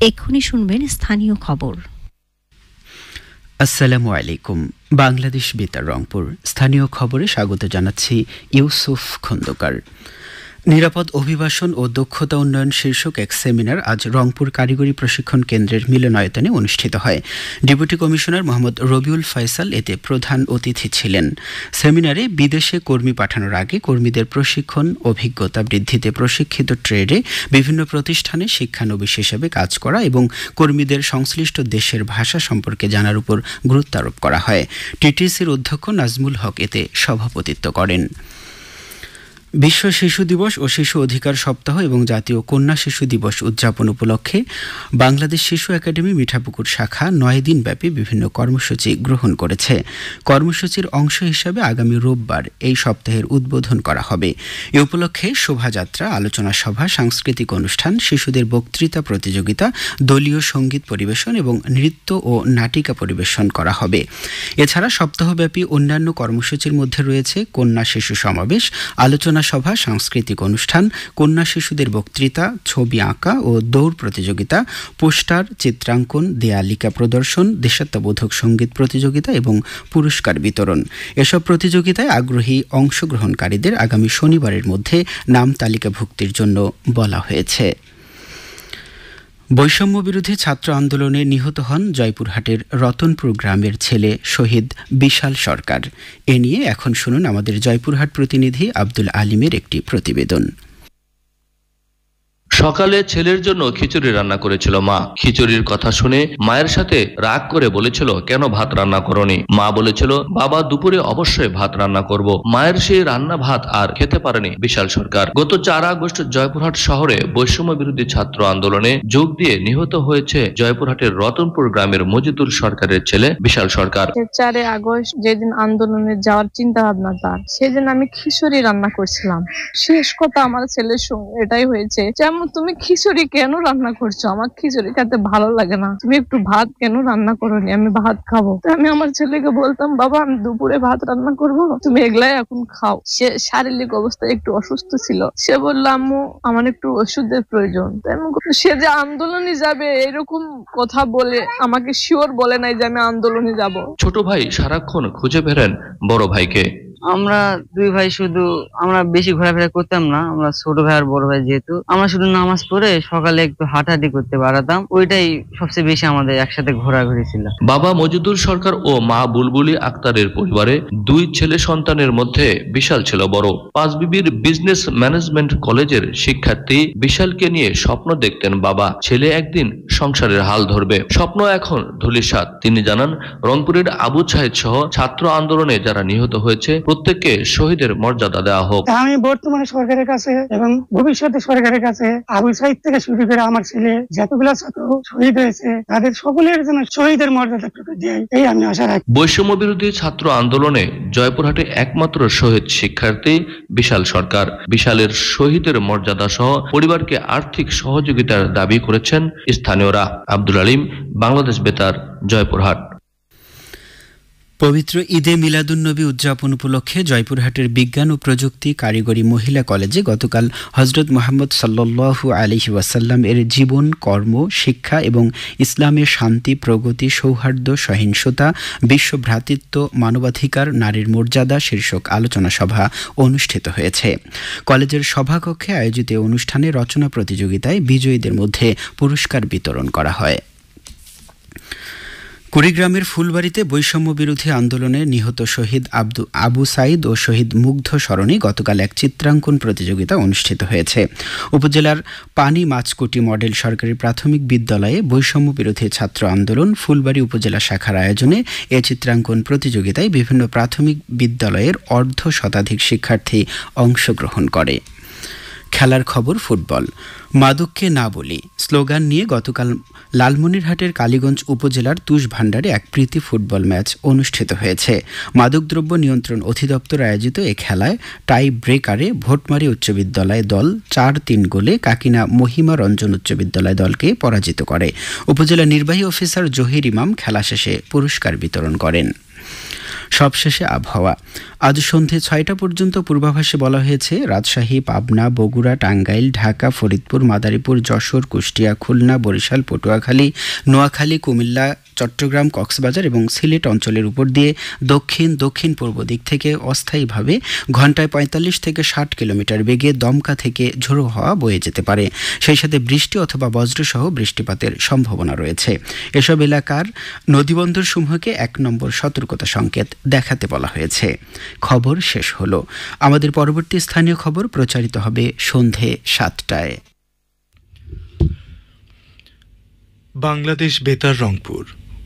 এক্ষুনি শুনবেন স্থানীয় খবর। আসসালামু আলাইকুম। বাংলাদেশ বেতার রংপুর স্থানীয় খবরে স্বাগত জানাচ্ছি ইউসুফ খন্দকার। নিরাপদ অভিবাসন ও দক্ষতা উন্নয়ন শীর্ষক এক সেমিনার আজ রংপুর কারিগরি প্রশিক্ষণ কেন্দ্রের মিলনায়তনে অনুষ্ঠিত হয়। ডেপুটি কমিশনার মোহাম্মদ রবিউল ফয়সাল এতে প্রধান অতিথি ছিলেন। সেমিনারে বিদেশে কর্মী পাঠানোর আগে কর্মীদের প্রশিক্ষণ, অভিজ্ঞতা বৃদ্ধিতে প্রশিক্ষিত ট্রেডে বিভিন্ন প্রতিষ্ঠানে শিক্ষানবিশ হিসেবে কাজ করা এবং কর্মীদের সংশ্লিষ্ট দেশের ভাষা সম্পর্কে জানার উপর গুরুত্ব আরোপ করা হয়। টিটিসির অধ্যক্ষ নাজমুল হক এতে সভাপতিত্ব করেন। বিশ্ব শিশু দিবস ও শিশু অধিকার সপ্তাহ এবং জাতীয় কন্যা শিশু দিবস উদযাপন উপলক্ষে বাংলাদেশ শিশু একাডেমি মিঠাপুকুর শাখা 9 দিনব্যাপী বিভিন্ন কর্মসূচি গ্রহণ করেছে। কর্মসূচির অংশ হিসাবে আগামী রোববার এই সপ্তাহের উদ্বোধন করা হবে। এ উপলক্ষে শোভাযাত্রা, আলোচনা সভা, সাংস্কৃতিক অনুষ্ঠান, শিশুদের বক্তৃতা প্রতিযোগিতা, দলীয় সঙ্গীত পরিবেশন এবং নৃত্য ও নাটিকা পরিবেশন করা হবে। এছাড়া সপ্তাহব্যাপী অন্যান্য কর্মসূচির মধ্যে রয়েছে কন্যা শিশু সমাবেশ, আলোচনা সভা, সাংস্কৃতিক অনুষ্ঠান, কন্যা শিশুদের বক্তৃতা, ছবি আঁকা ও দৌড় প্রতিযোগিতা, পোস্টার, চিত্রাঙ্কন, দেয়ালিকা প্রদর্শন, দেশাত্মবোধক সঙ্গীত প্রতিযোগিতা এবং পুরস্কার বিতরণ। এসব প্রতিযোগিতায় আগ্রহী অংশগ্রহণকারীদের আগামী শনিবারের মধ্যে নাম তালিকাভুক্তির জন্য বলা হয়েছে। বৈষম্য বিরোধী ছাত্র আন্দোলনে নিহত হন জয়পুরহাটের রতনপুর গ্রামের ছেলে শহীদ বিশাল সরকার। এ নিয়ে এখন শুনুন আমাদের জয়পুরহাট প্রতিনিধি আব্দুল আলিমের একটি প্রতিবেদন। সকালে ছেলের জন্য খিচুড়ি রান্না করেছিল মা। খিচুড়ির কথা শুনে মায়ের সাথে রাগ করে বলেছিল, কেন ভাত রান্না করনি? মা বলেছিল, বাবা দুপুরে অবশ্যই ভাত রান্না করব। মায়ের সেই রান্না ভাত আর খেতে পারেনি বিশাল সরকার। গত 4 আগস্ট জয়পুরহাট শহরে বৈষম্য বিরোধী ছাত্র আন্দোলনে যোগ দিয়ে নিহত হয়েছে জয়পুরহাটের রতনপুর গ্রামের মজিদুর সরকারের ছেলে বিশাল সরকার। 4 আগস্ট যেদিন আন্দোলনে যাওয়ার চিন্তা ভাবনা তার, সেদিন আমি খিচুড়ি রান্না করছিলাম। শেষ কথা আমার ছেলের সঙ্গে এটাই হয়েছে, তুমি খিচুড়ি কেন রান্না করছো? আমার খিচুড়ি খেতে ভালো লাগে না, তুমি একটু ভাত কেন রান্না করোনি? আমি ভাত খাবো। আমি আমার ছেলেকে বলতাম, বাবা আমি দুপুরে ভাত রান্না করবো, তুমি এগুলাই এখন খাও। সে শারীরিক অবস্থায় একটু অসুস্থ ছিল। সে বলল, আম্মু আমার একটু ওষুধের প্রয়োজন। সে যে আন্দোলনে যাবে এরকম কথা বলে আমাকে শিওর বলে নাই যে আমি আন্দোলনে যাব। ছোট ভাই সারাক্ষণ খুঁজে বেড়ান বড় ভাইকে। আমরা 2 ভাই শুধু, আমরা বেশি ঘোরাফেরা করতাম না। আমরা ছোট ভাই আর বড় ভাই যেহেতু, আমরা শুধু নামাজ পড়ে সকালে একটু হাঁটাহাঁটি করতে পারতাম। ওইটাই সবচেয়ে বেশি আমাদের একসাথে ঘোরাঘুরি ছিল। বাবা মজিদুর সরকার ও মা বুলবুলি আক্তারের পরিবারে 2 ছেলে সন্তানের মধ্যে বিশাল ছিল বড়। পাঁচবিবির বিজনেস ম্যানেজমেন্ট কলেজের শিক্ষার্থী বিশালকে নিয়ে স্বপ্ন দেখতেন বাবা, ছেলে একদিন সংসারের হাল ধরবে। স্বপ্ন এখন ধূলিসাৎ। তিনি জানান, রংপুরের আবু সাইদ সহ ছাত্র আন্দোলনে যারা নিহত হয়েছে প্রত্যেককে শহীদের মর্যাদা দেওয়া হোক। আমি বর্তমানে সরকারের কাছে এবং ভবিষ্যতে সরকারের কাছে আবু সাইদ থেকে শুরু করে আমার ছেলে যতগুলো ছাত্র শহীদ হয়েছে তাদের সকলের জন্য শহীদের মর্যাদা দেয়, এই আমি আশা রাখি। বৈষম্য বিরোধী ছাত্র আন্দোলনে জয়পুরহাটে একমাত্র শহীদ শিক্ষার্থী বিশাল সরকার। বিশালের শহীদের মর্যাদা সহ পরিবারকে আর্থিক সহযোগিতার দাবি করেছেন স্থানীয়রা। আব্দুল আলিম, বাংলাদেশ বেতার, জয়পুরহাট। পবিত্র ঈদে মিলাদুন্নবী উদযাপন উপলক্ষে জয়পুরহাটের বিজ্ঞান ও প্রযুক্তি কারিগরি মহিলা কলেজে গতকাল হজরত মুহাম্মদ সাল্লাল্লাহু আলাইহি ওয়াসাল্লাম এর জীবন, কর্ম, শিক্ষা এবং ইসলামের শান্তি, প্রগতি, সৌহার্দ্য, সহিংসতা, বিশ্ব ভ্রাতৃত্ব, মানবাধিকার, নারীর মর্যাদা শীর্ষক আলোচনা সভা অনুষ্ঠিত হয়েছে। কলেজের সভাকক্ষে আয়োজিত অনুষ্ঠানে রচনা প্রতিযোগিতায় বিজয়ীদের মধ্যে পুরস্কার বিতরণ করা হয়। কুড়িগ্রামের ফুলবাড়িতে বৈষম্য বিরোধী আন্দোলনে নিহত শহীদ আবু সাইদ ও শহীদ মুগ্ধ স্মরণে গতকাল এক চিত্রাঙ্কন প্রতিযোগিতা অনুষ্ঠিত হয়েছে। উপজেলার পানি মাছকুটি মডেল সরকারি প্রাথমিক বিদ্যালয়ে বৈষম্য বিরোধী ছাত্র আন্দোলন ফুলবাড়ি উপজেলা শাখার আয়োজনে এ চিত্রাঙ্কন প্রতিযোগিতায় বিভিন্ন প্রাথমিক বিদ্যালয়ের 1/2 শতাধিক শিক্ষার্থী অংশগ্রহণ করে। খেলার খবর ফুটবল। মাদককে না বলি স্লোগান নিয়ে গতকাল লালমনিরহাটের কালীগঞ্জ উপজেলার তুষভান্ডারে এক প্রীতি ফুটবল ম্যাচ অনুষ্ঠিত হয়েছে। মাদকদ্রব্য নিয়ন্ত্রণ অধিদপ্তর আয়োজিত এ খেলায় টাই ব্রেকারে ভোটমারি উচ্চ বিদ্যালয় দল 4-3 গোলে কাকিনা মহিমা রঞ্জন উচ্চ বিদ্যালয় দলকে পরাজিত করে। উপজেলা নির্বাহী অফিসার জহির ইমাম খেলা শেষে পুরস্কার বিতরণ করেন। সবশেষে আবহাওয়া। আজ সন্ধে 6টা পর্যন্ত পূর্বাভাসে বলা হয়েছে রাজশাহী, পাবনা, বগুড়া, টাঙ্গাইল, ঢাকা, ফরিদপুর, মাদারীপুর, যশোর, কুষ্টিয়া, খুলনা, বরিশাল, পটুয়াখালী, নোয়াখালী, কুমিল্লা, চট্টগ্রাম, কক্সবাজার এবং সিলেট অঞ্চলের উপর দিয়ে দক্ষিণ পূর্ব দিক থেকে অস্থায়ীভাবে ঘন্টায় 45 থেকে 60 কিলোমিটার বেগে দমকা থেকে ঝোড়ো হাওয়া বয়ে যেতে পারে। সেই সাথে বৃষ্টি অথবা বজ্রসহ বৃষ্টিপাতের সম্ভাবনা রয়েছে। এসব এলাকার নদীবন্দরসমূহকে 1 নম্বর সতর্কতা সংকেত দেখাতে বলা হয়েছে। খবর শেষ হলো। আমাদের পরবর্তী স্থানীয় খবর প্রচারিত হবে সন্ধে 7টায়। বাংলাদেশ বেতার রংপুর।